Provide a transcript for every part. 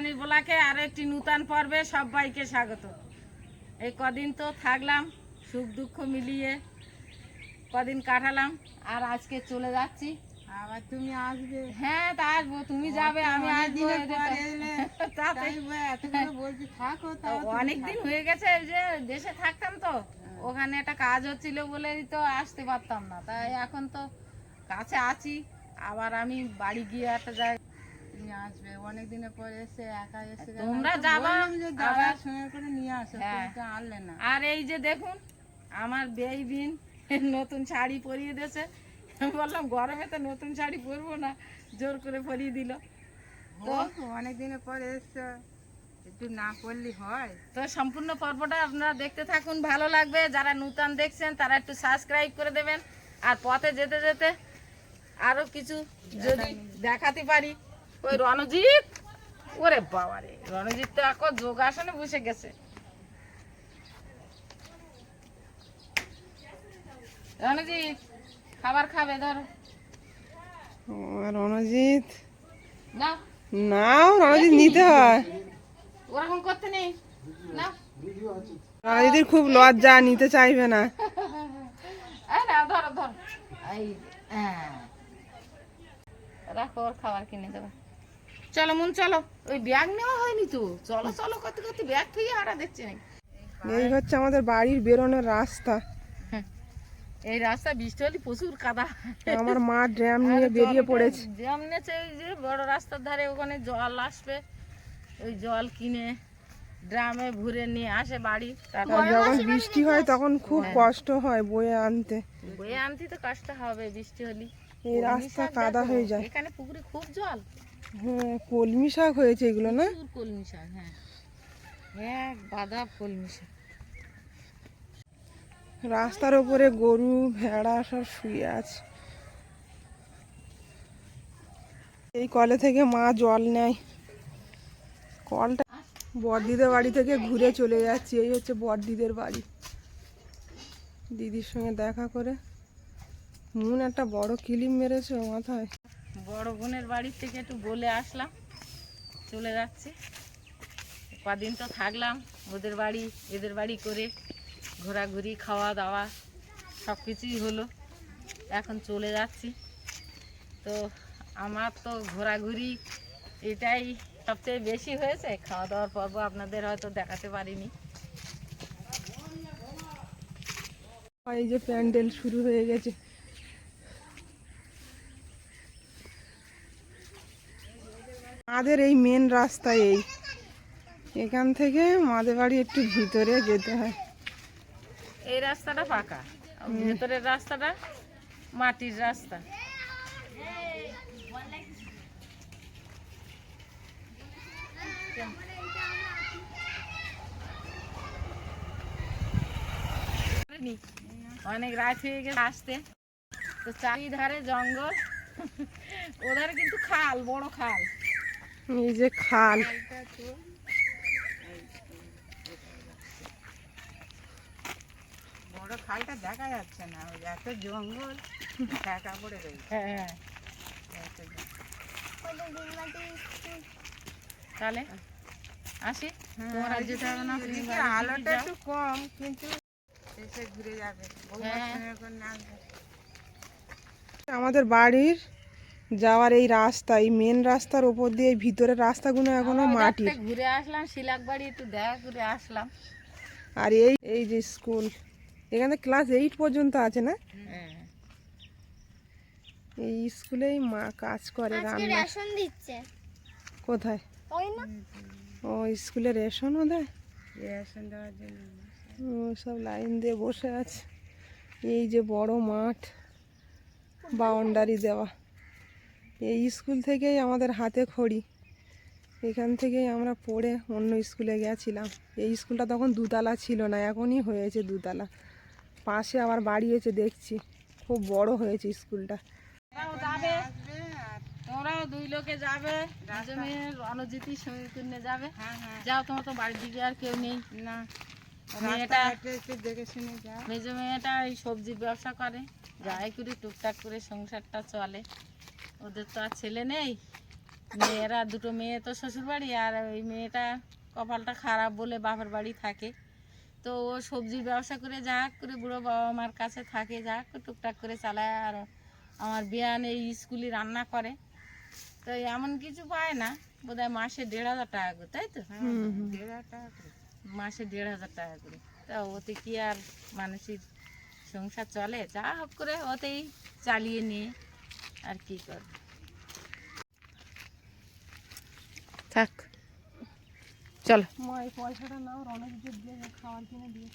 রানীর ব্লকে আরো একটি নূতন পর্বে সবাইকে স্বাগত। এই কদিন তো থাকলাম, সুখ দুঃখ মিলিয়ে কদিন কাটালাম, আর আজকে চলে যাচ্ছি। আবার তুমি আসবে? হ্যাঁ, তা আসবো, তুমি যাবে, আমি আসবো। অনেকদিন হয়ে গেছে যে দেশে থাকতাম, তো ওখানে একটা কাজ হচ্ছিল বলেই তো আসতে পারতাম না। তাই এখন তো কাছে আছি, আবার আমি বাড়ি গিয়ে একটা জায়গায়। তুমি আসবে অনেকদিনের পরে এসে, একা এসে তোমরা যাবা আবার সঙ্গে করে নিয়ে আসো। হ্যাঁ। তুমি তো আনলে না। আর এই যে দেখুন, আমার বেইবিন নতুন শাড়ি পরিয়ে দিয়েছে। বললাম গরমে তো নতুন শাড়ি পরবো না, জোর করে পরিয়ে দিল। তো অনেকদিনের পরে এসছো, একটু না করলে হয়? তো সম্পূর্ণ পর্বটা আপনারা দেখতে থাকুন, ভালো লাগবে। যারা নতুন দেখছেন তারা একটু সাবস্ক্রাইব করে দেবেন। আর পথে যেতে যেতে আরো কিছু যদি দেখাতে পারি। ওই রণজিৎ, ওরে বাবারে, রণজিৎ তো এখন যোগাসনে বসে গেছে। রণজিৎ খাবার খাবে, ধরো। রণজিৎ নাও নাও, রণজিৎ নিতে হয়। ওরকম করতে নেই, নাও। রণজিৎ খুব লজ্জা, নিতে চাইবে না। এই নাও, ধরো ধরো। এই রাখো, ওর খাবার কিনে দেবো। চলো মন, চলো। ওই ব্যাগ নেওয়া হয়নি তো, চলো চলো করতে করতে ব্যাগ থেকে হারা দেখছি নাকি। এই হচ্ছে আমাদের বাড়ির বেরোনোর রাস্তা। এই রাস্তা বৃষ্টি হলে প্রচুর কাদা। আমার মা ড্রাম নিয়ে বেরিয়ে পড়েছে। ড্রাম নিয়েছে, এই যে বড় রাস্তার ধারে, ওখানে জল আসবে। ওই জল কিনে ড্রামে ভরে নিয়ে আসে বাড়ি। যখন বৃষ্টি হয় তখন খুব কষ্ট হয় বয়ে আনতে। বয়ে আনতে তো কষ্ট হবে বৃষ্টি হলে। এই রাস্তা কাদা হয়ে যায়। এখানে পুকুরে খুব জল। হ্যাঁ, কলমি শাক হয়েছে এগুলো না? কলমি শাক, হ্যাঁ, এক বাদা কলমি শাক। রাস্তার উপরে গরু ভেড়া সব শুয়ে আছে। এই কলে থেকে মা জল নেয়। কলটা বড়দিদের বাড়ি থেকে ঘুরে চলে যাচ্ছি। এই হচ্ছে বড়দিদের বাড়ি। দিদির সঙ্গে দেখা করে মন একটা বড় কিলিম মেরেছে মাথায়। বড় বোনের বাড়ি থেকে একটু বলে আসলাম, চলে যাচ্ছি। কদিন তো থাকলাম ওদের বাড়ি এদের বাড়ি করে, ঘোরাঘুরি খাওয়া দাওয়া সব কিছুই হলো। এখন চলে যাচ্ছি। তো আমার তো ঘোরাঘুরি এটাই সবচেয়ে বেশি হয়েছে। খাওয়া দাওয়ার পর্ব আপনাদের হয়তো দেখাতে পারিনি। এই যে প্যান্ডেল শুরু হয়ে গেছে। আমাদের এই মেন রাস্তা, এই এখান থেকে মাদের বাড়ি একটু ভিতরে যেতে হয়। এই রাস্তাটা ফাঁকা, ভেতরের রাস্তাটা মাটির রাস্তা। অনেক রাত হয়ে গেছে আসতে। তো চারিধারে জঙ্গল, ওধারে কিন্তু খাল, বড় খাল। এই যে খাল, বড় খালটা দেখা যাচ্ছে না, ওই এত জঙ্গল ঢাকা পড়ে রয়েছে। হ্যাঁ, তাহলে আসি। তোমার আর যেতে হবে না, আলোটা একটু কম, কিন্তু এসে ঘুরে যাবে। আমাদের বাড়ির যাওয়ার এই রাস্তা, এই মেন রাস্তার উপর দিয়ে এই ভিতরের রাস্তাগুলো এখনো মাটির। ঘুরে আসলাম শিলাকবাড়ি, একটু দেখা করে আসলাম। আর এই এই যে স্কুল, এখানে ক্লাস 8 পর্যন্ত আছে না? এই স্কুলেই মা কাজ করে, রান্না। রেশন দিচ্ছে কোথায়? ওই না, ও স্কুলে রেশনও দেয়? রেশন দেওয়ার জন্য ও সব লাইন দিয়ে বসে আছে। এই যে বড় মাঠ, বাউন্ডারি দেওয়া। এই স্কুল থেকেই আমাদের হাতে খড়ি, এখান থেকেই আমরা পড়ে অন্য স্কুলে গেছিলাম। এই স্কুলটা তখন দুতলা ছিল না, এখনই হয়েছে দুতলা। পাশে আবার বাড়িয়েছে দেখছি, খুব বড় হয়েছে স্কুলটা। তোমরাও দুই লোকে যাবে, রণজিৎ সঙ্গে কিনে যাবে। যাও, তোমার তো বাড়ির দিকে আর কেউ নেই না। মেয়েটা দেখে শুনে যাও। মেজো মেয়েটা এই সবজির ব্যবসা করে, যাই করে টুকটাক করে সংসারটা চলে। ওদের তো আর ছেলে নেই, মেয়েরা দুটো মেয়ে তো শ্বশুর বাড়ি, আর ওই মেয়েটা কপালটা খারাপ বলে বাপের বাড়ি থাকে। তো ও সবজির ব্যবসা করে যা হোক করে বুড়ো বাবা মার কাছে থাকে, যা হোক করে টুকটাক করে চালায়। আর আমার বিয়ান এই স্কুলে রান্না করে, তো এমন কিছু পায় না, বোধহয় মাসে 1,500 টাকা করে, তাই তো? মাসে 1,500 টাকা করে। তা ওতে কি আর মানুষের সংসার চলে? যা হোক করে ওতেই চালিয়ে নিয়ে আর কি করবে। থাক, চলো। মা এই পয়সাটা নাও, অনেক দিয়ে খাবার কিনে দিয়ে।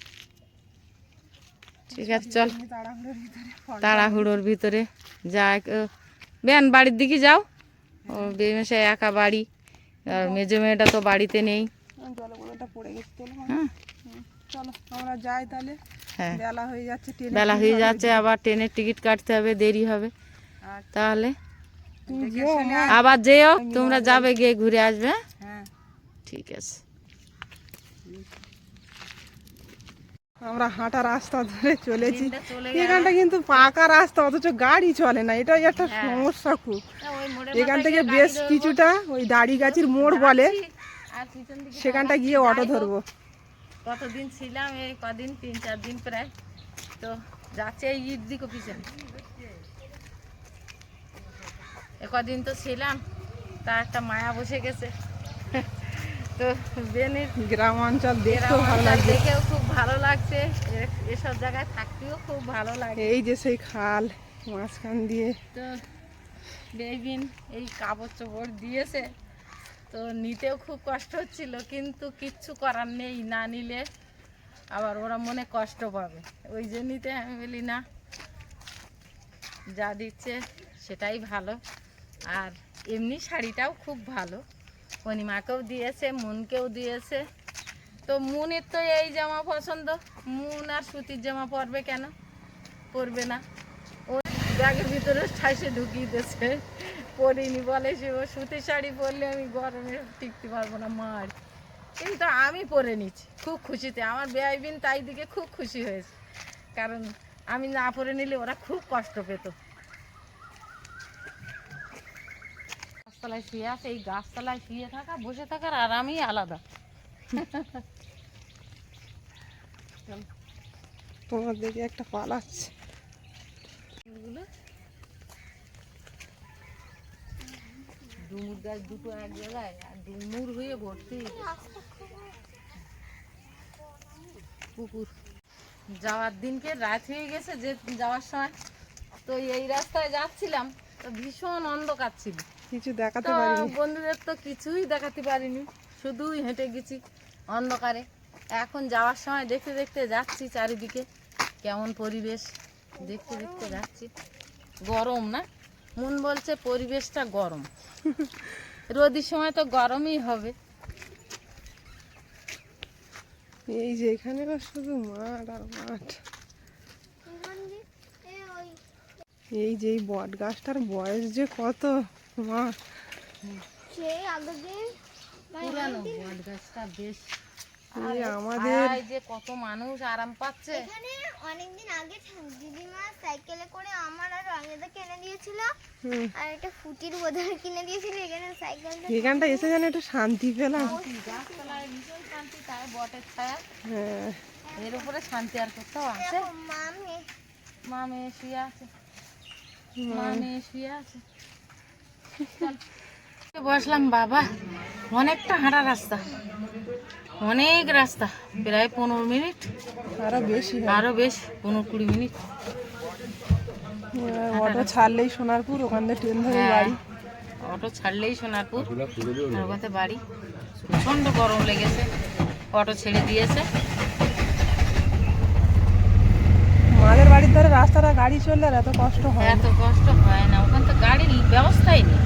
ঠিক আছে, চল। তাড়াহুড়োর ভিতরে তাড়াহুড়োর ভিতরে যাক। বেন বাড়ির দিকে যাও, ও বেমেশাই একা বাড়ি, আর মেজো মেয়েটা তো বাড়িতে নেই। জলে বোতলটা পড়ে গেছে, তোলো। হ্যাঁ, চলো আমরা যাই তাহলে, হ্যাঁ, বেলা হয়ে যাচ্ছে, বেলা হয়ে যাচ্ছে, আবার ট্রেনের টিকিট কাটতে হবে, দেরি হবে। তাহলে তুমি যেও মা। আবার যেও, তোমরা যাবে গিয়ে ঘুরে আসবে। হ্যাঁ, ঠিক আছে। আমরা হাঁটা রাস্তা ধরে চলেছি। দিনটা চলে গেল। এখানটা কিন্তু পাকা রাস্তা, অথচ গাড়ি চলে না, এটাই একটা হ্যাঁ। সমস্যা খুব। তা ওই মোড়ের এখান মাথায় থেকে গিয়ে বেশ গাড়ি ধরবো। কিছুটা ওই দাড়ি গাছির মোড় বলে, যাচ্ছি, আর পিছন দিকে সেখানটা চালাচ্ছি, গিয়ে অটো যাই হোক। ধরবো। কতদিন ছিলাম, এই কদিন 3-4 দিন প্রায়, তো যাচ্ছে এই ঈদ দিকে পিছনে। কদিন তো ছিলাম, তা একটা মায়া বসে গেছে। তো বেনির গ্রাম অঞ্চল দেখতেও গ্রাম ভালো অঞ্চল লাগছে। দেখেও খুব ভালো লাগছে, এসব জায়গায় থাকতেও খুব ভালো লাগে। এই যে সেই খাল মাঝখান দিয়ে। তো বেবিন এই কাপড় চোপড় দিয়েছে, তো নিতেও খুব কষ্ট হচ্ছিল, কিন্তু কিচ্ছু করার নেই, না নিলে আবার ওরা মনে কষ্ট পাবে। ওই জন্যতে আমি বলি না, যা দিচ্ছে সেটাই ভালো। আর এমনি শাড়িটাও খুব ভালো, পূর্ণিমাকেও দিয়েছে, মুনকেও দিয়েছে। তো মুনের তো এই জামা পছন্দ, মুন আর সুতির জামা পরবে কেন? পরবে না। ও ব্যাগের ভিতরে ঠাইসে ঢুকিয়ে দিয়েছে, পরিনি, বলে সে ও সুতির শাড়ি পরলে আমি গরমে টিকতে পারবো না মার। কিন্তু আমি পরে নিচ্ছি খুব খুশিতে, আমার বেআইবিন তাই দিকে খুব খুশি হয়েছে, কারণ আমি না পরে নিলে ওরা খুব কষ্ট পেত। গাছতলায় শুয়ে আছে, এই গাছতলায় শুয়ে থাকা, বসে থাকার আরামই আলাদা। তোমার দিকে একটা পালাচ্ছে। ডুমুর গাছ দুটো এক জায়গায়, আর ডুমুর হয়ে ভর্তি পুকুর। যাওয়ার দিনকে রাত হয়ে গেছে, যে যাওয়ার সময় তো এই রাস্তায় যাচ্ছিলাম, তো ভীষণ অন্ধকার ছিল, কিছু দেখাতে তো পারিনি। বন্ধুদের তো কিছুই দেখাতে পারিনি, শুধুই হেঁটে গেছি অন্ধকারে। এখন যাওয়ার সময় দেখতে দেখতে যাচ্ছি চারিদিকে কেমন পরিবেশ, দেখতে দেখতে যাচ্ছি। গরম না, মন বলছে পরিবেশটা গরম, রোদের সময় তো গরমই হবে। এই যে এখানে শুধু মাঠ আর মাঠ। এই যে এই বট গাছটার বয়স যে কত মা! পুরানো বট গাছটা বেশ, এই আমাদের এই যে কত মানুষ আরাম পাচ্ছে। এখানে অনেকদিন আগে দিদিমা সাইকেলে করে আমার আর রঙেদাকে এনে দিয়েছিল, হুম, আর একটা ফুটির বোতল কিনে দিয়েছিল। এখানে সাইকেলটা এখানটা এসে যেন একটু শান্তি পেলাম। গাছতলায় ভীষণ শান্তি, তাই বটের ছায়া, হ্যাঁ, এর উপরে শান্তি আর কোথাও আছে? দেখো মামি মা মেয়ে শুয়ে আছে, মা মেয়ে শুয়ে আছে। চল। বসলাম বাবা, অনেকটা হাঁটা রাস্তা, অনেক রাস্তা, প্রায় 15 মিনিট, আরো বেশি হয়। আরো বেশ 15-20 মিনিট। অটো ছাড়লেই সোনারপুর, ওখান থেকে ট্রেন ধরে হ্যাঁ, বাড়ি। অটো ছাড়লেই সোনারপুর, আর ওখানে বাড়ি। প্রচণ্ড গরম লেগেছে, অটো ছেড়ে দিয়েছে। মাদের বাড়ির ধারে রাস্তাটা গাড়ি চললে আর এত কষ্ট হয় না। এত কষ্ট হয় না, ওখানে তো গাড়ির ব্যবস্থাই নেই।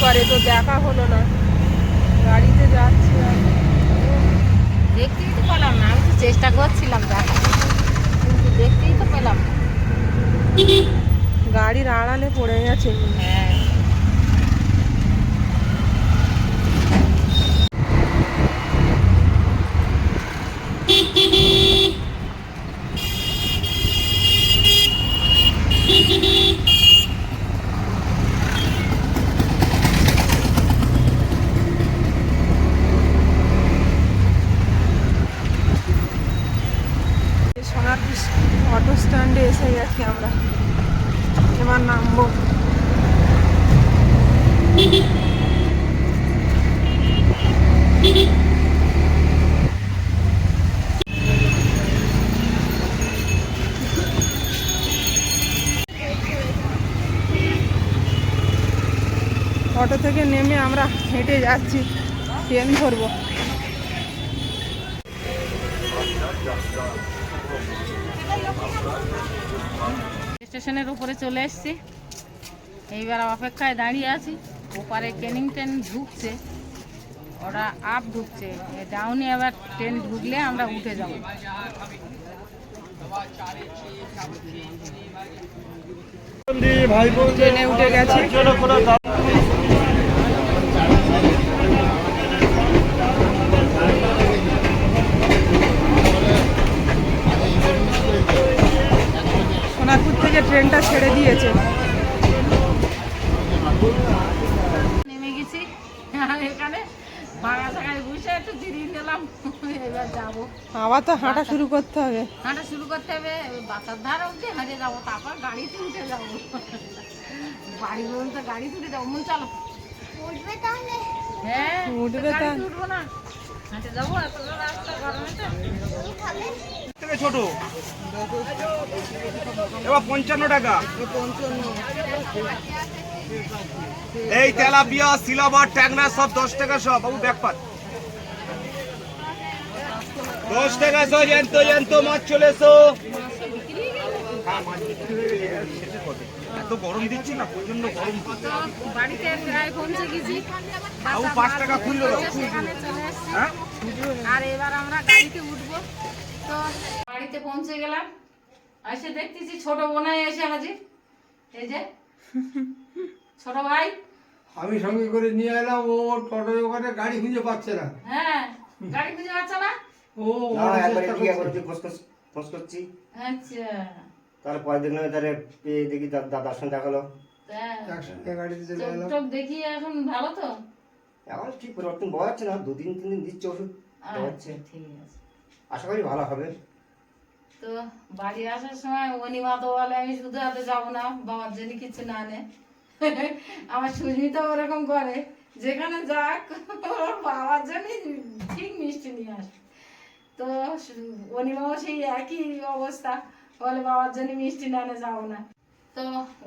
করে, তো দেখা হলো না। গাড়িতে যাচ্ছি আর দেখতেই তো পেলাম না, আমি তো চেষ্টা করছিলাম দেখা, কিন্তু দেখতেই তো পেলাম না। গাড়ির আড়ালে পড়ে গেছে। হ্যাঁ, সোনারপুর অটো স্ট্যান্ডে এসে গেছি আমরা, এবার নামবো। অটো থেকে নেমে আমরা হেঁটে যাচ্ছি, ট্রেন ধরবো। স্টেশনের উপরে চলে এসেছি, এইবার অপেক্ষায় দাঁড়িয়ে আছি। ওপারে ক্যানিং ট্রেন ঢুকছে, ওরা আপ ঢুকছে, ডাউনে আবার ট্রেন ঢুকলে আমরা উঠে যাব। ট্রেনে উঠে গেছি। সোনারপুর থেকে ট্রেনটা ছেড়ে দিয়েছে। নেমে গেছি আর এখানে ভাড়া থাকায় বসে একটু জিরিয়ে নিলাম, এবার যাবো। আবার তো হাঁটা শুরু করতে হবে। হাঁটা শুরু করতে হবে, বাসার ধার অবধি হাঁটে যাবো, তারপর গাড়িতে উঠে যাবো। বাড়ি পর্যন্ত গাড়িতে উঠে যাবো, মন চলো। উঠবে তাহলে? হ্যাঁ, উঠবে তা। গাড়িতে উঠবো না, হাঁটে যাবো, এত রাস্তা গরমেতে। তুমি খাবে? থেকে ছোট এবার 55 টাকা। এই তেলাপিয়া, সিলাবার, ট্যাংরা সব 10 টাকা সব। বাবু ব্যাকপাট 10 টাকা সব। জ্যান্ত জ্যান্ত মাছ চলে এসো। এত গরম দিচ্ছি না, প্রচন্ড গরম। তো বাড়িতে প্রায় পৌঁছে গেছি, বাবু 5 টাকা খুললো দাও। সেখানে চলে এসছি। হ্যাঁ, আর এবার আমরা গাড়িতে উঠবো। তো বাড়িতে পৌঁছে গেলাম, এসে দেখতেছি ছোট বোনাই এসে হাজির। এই যে ছোট ভাই। আমি সঙ্গে করে নিয়ে এলাম, ও টোটো ওখানে গাড়ি খুঁজে পাচ্ছে না। হ্যাঁ, গাড়ি খুঁজে পাচ্ছ না? ও না, অনেক একবারে চেষ্টা জিজ্ঞাসা করছে। করছি, ফোন করছি। আচ্ছা, তারপরে দেখলাম তারে পেয়ে দেখি দাদার সঙ্গে দেখালো। তা একসঙ্গে গাড়িতে চলে চোখ এলাম। টোক দেখি এখন ভালো তো? এখন ঠিক পরিবর্তন পাওয়া যাচ্ছে না, 2-3 দিন দিচ্ছে ওষুধ দেওয়া হচ্ছে। আচ্ছা, ঠিক আছে। আশা করি ভালো হবে। তো বাড়ি আসার সময় অনিমা তো বলে আমি শুধু হাতে যাবো না, বাবার জন্য কিছু না নে। আমার সুস্মিতা ওরকম করে, যেখানে যাক ওর বাবার জন্য ঠিক মিষ্টি নিয়ে আসে। তো অনিমাও সেই একই অবস্থা, বলে বাবার জন্য মিষ্টি না নে যাবো না। তো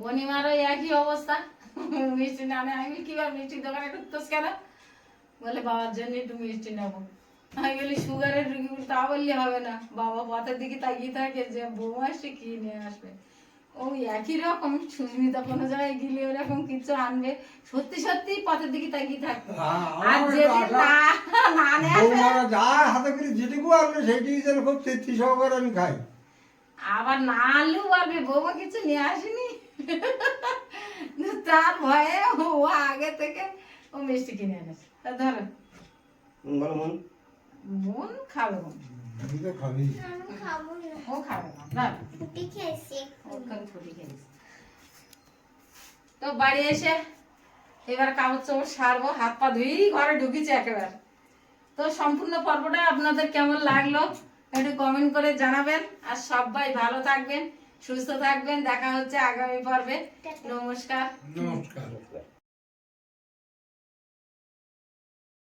অনিমারও একই অবস্থা, মিষ্টি না নে। আমি কিভাবে মিষ্টির দোকানে ঢুকতোস কেন? বলে বাবার জন্য একটু মিষ্টি নেবো। আমি বলি সুগারের রুগী, তা বললে হবে না। বাবা পথের দিকে তাকিয়ে থাকে যে বৌমা এসে কি নিয়ে আসবে। ওই একই রকম সুস্মিতা কোনো জায়গায় গেলে ওরকম কিছু আনবে, সত্যি সত্যি পথের দিকে তাকিয়ে থাকবে। আর যেদিন না নিয়ে আসবে, বৌমারা যা হাতে করে যেটুকু আনবে সেইটি যেন খুব তৃপ্তি সহকারে আমি খাই। আবার না আনলেও বলবে বৌমা কিছু নিয়ে আসেনি। তার ভয়ে ও আগে থেকে ও মিষ্টি কিনে এনেছে। তা ধরো বলো মন, মন খাবে, মন আমি তো খাবি। আমি খাবো না। ও খাবে না, ধরো। ফুটি খেয়েছি। ওখানে ফুটি খেয়েছি। তো বাড়ি এসে এবার কাপড় চোপড় সারবো, হাত পা ধুয়েই ঘরে ঢুকেছি একেবারে। তো সম্পূর্ণ পর্বটা আপনাদের কেমন লাগলো একটু কমেন্ট করে জানাবেন। আর সবাই ভালো থাকবেন, সুস্থ থাকবেন। দেখা হচ্ছে আগামী পর্বে। নমস্কার। নমস্কার।